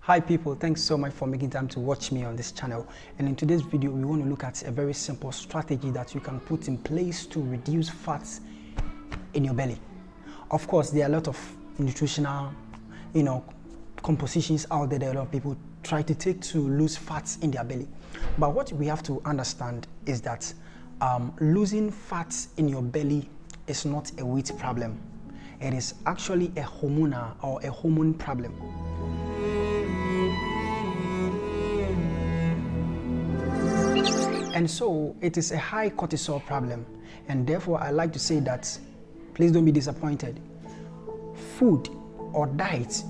Hi people, thanks so much for making time to watch me on this channel. And in today's video, we want to look at a very simple strategy that you can put in place to reduce fats in your belly. Of course, there are a lot of nutritional, compositions out there that a lot of people try to take to lose fats in their belly. But what we have to understand is that losing fats in your belly is not a weight problem. It is actually a hormonal or a hormone problem. And so it is a high cortisol problem, and therefore I like to say that please don't be disappointed. Food or diet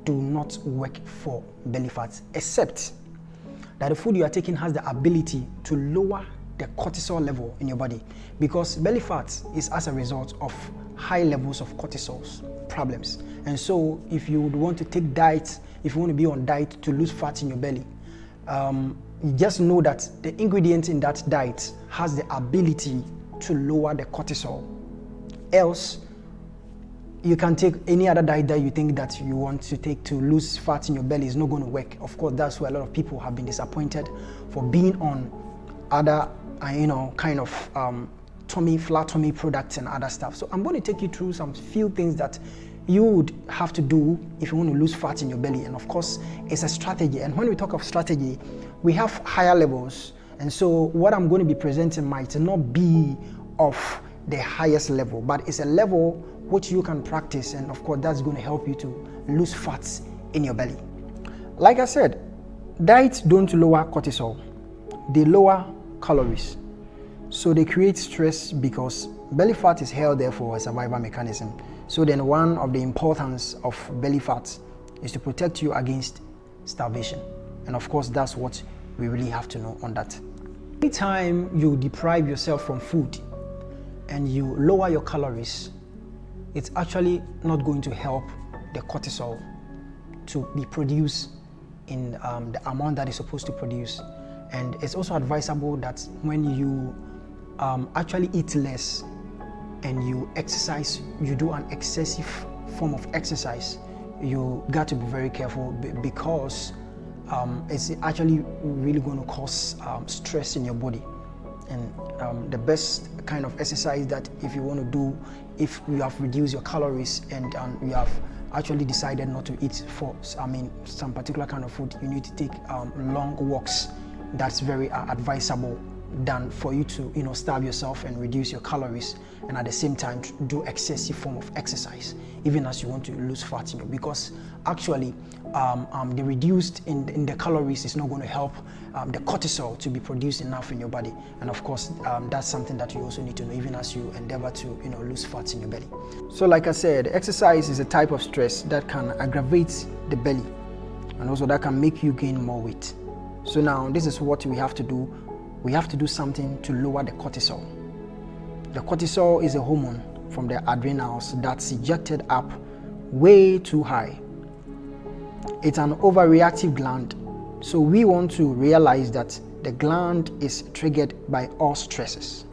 do not work for belly fat, except that the food you are taking has the ability to lower the cortisol level in your body, because belly fat is as a result of high levels of cortisol problems. And so if you would want to take diet, if you want to be on diet to lose fat in your belly, you just know that the ingredient in that diet has the ability to lower the cortisol. Else, you can take any other diet that you think that you want to take to lose fat in your belly. Is not going to work. Of course, that's why a lot of people have been disappointed for being on other, flat tummy products and other stuff. So I'm going to take you through some few things that you would have to do if you want to lose fat in your belly. And of course, it's a strategy. And when we talk of strategy, we have higher levels. And so what I'm going to be presenting might not be of the highest level, but it's a level which you can practice. And of course, that's going to help you to lose fats in your belly. Like I said, diets don't lower cortisol. They lower calories. So they create stress because belly fat is held there for a survival mechanism. So then one of the importance of belly fat is to protect you against starvation. And of course, that's what we really have to know on that. Anytime you deprive yourself from food and you lower your calories, it's actually not going to help the cortisol to be produced in the amount that it's supposed to produce. And it's also advisable that when you actually eat less and you exercise, you do an excessive form of exercise, you got to be very careful because it's actually really going to cause stress in your body. And the best kind of exercise that if you want to do, if you have reduced your calories and you have actually decided not to eat for some particular kind of food, you need to take long walks. That's very advisable than for you to starve yourself and reduce your calories and at the same time do excessive form of exercise, even as you want to lose fat in you, because actually the reduced in the calories is not going to help the cortisol to be produced enough in your body. And of course, that's something that you also need to know even as you endeavor to lose fat in your belly. So like I said, exercise is a type of stress that can aggravate the belly and also that can make you gain more weight. So now this is what we have to do. We have to do something to lower the cortisol. The cortisol is a hormone from the adrenals that's ejected up way too high. It's an overreactive gland. So we want to realize that the gland is triggered by all stresses.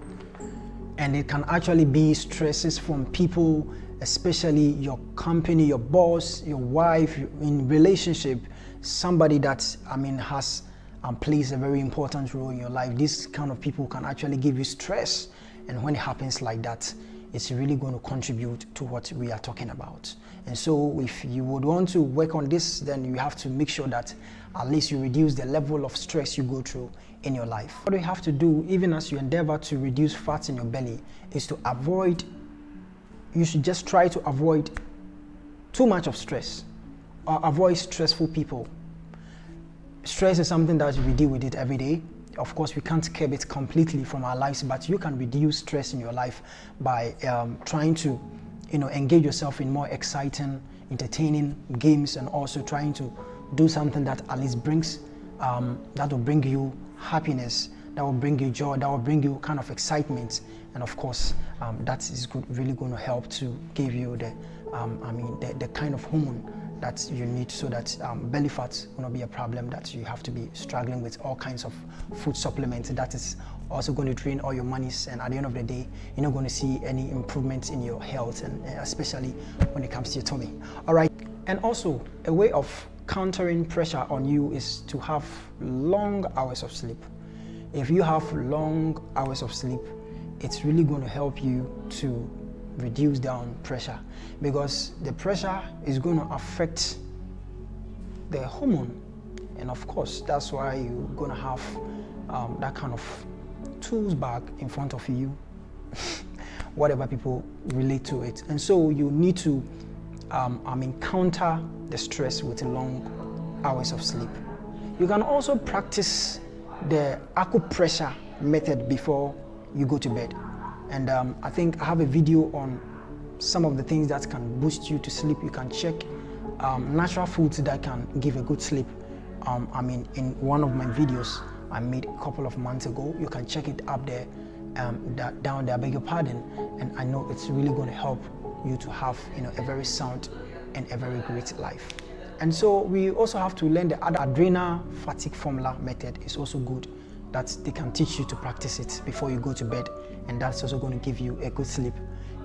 And it can actually be stresses from people, especially your company, your boss, your wife, in relationship, somebody that has plays a very important role in your life. These kind of people can actually give you stress, and when it happens like that, it's really going to contribute to what we are talking about. And so if you would want to work on this, then you have to make sure that at least you reduce the level of stress you go through in your life. What you have to do, even as you endeavor to reduce fat in your belly, is to you should just try to avoid too much of stress or avoid stressful people. Stress is something that we deal with it every day. Of course, we can't curb it completely from our lives, but you can reduce stress in your life by trying to, engage yourself in more exciting, entertaining games, and also trying to do something that at least brings, that will bring you happiness, that will bring you joy, that will bring you kind of excitement. And of course, that is really going to help to give you the kind of hormone that you need, so that belly fat will not be a problem that you have to be struggling with all kinds of food supplements. That is also going to drain all your monies, and at the end of the day, you're not going to see any improvements in your health, and especially when it comes to your tummy. All right, and also a way of countering pressure on you is to have long hours of sleep. If you have long hours of sleep, it's really going to help you to reduce down pressure, because the pressure is going to affect the hormone, and of course that's why you're going to have that kind of tools bag in front of you whatever people relate to it. And so you need to counter the stress with long hours of sleep. You can also practice the acupressure method before you go to bed. And I think I have a video on some of the things that can boost you to sleep. You can check natural foods that can give a good sleep. In one of my videos I made a couple of months ago. You can check it up there, down there, I beg your pardon. And I know it's really going to help you to have a very sound and a very great life. And so we also have to learn the other adrenal fatigue formula method. Is also good, that they can teach you to practice it before you go to bed, and that's also going to give you a good sleep.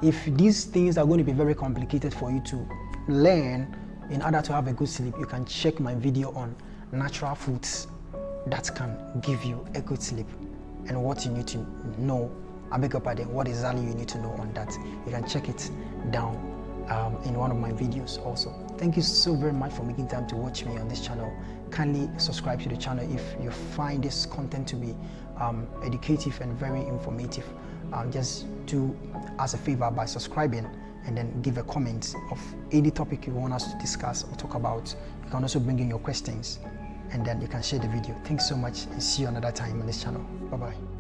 If these things are going to be very complicated for you to learn in order to have a good sleep, you can check my video on natural foods that can give you a good sleep and what you need to know. I beg your pardon, what exactly you need to know on that. You can check it down in one of my videos also. Thank you so very much for making time to watch me on this channel. Kindly subscribe to the channel if you find this content to be educative and very informative. Just do us a favor by subscribing, and then give a comment of any topic you want us to discuss or talk about. You can also bring in your questions, and then you can share the video. Thanks so much, and see you another time on this channel. Bye bye.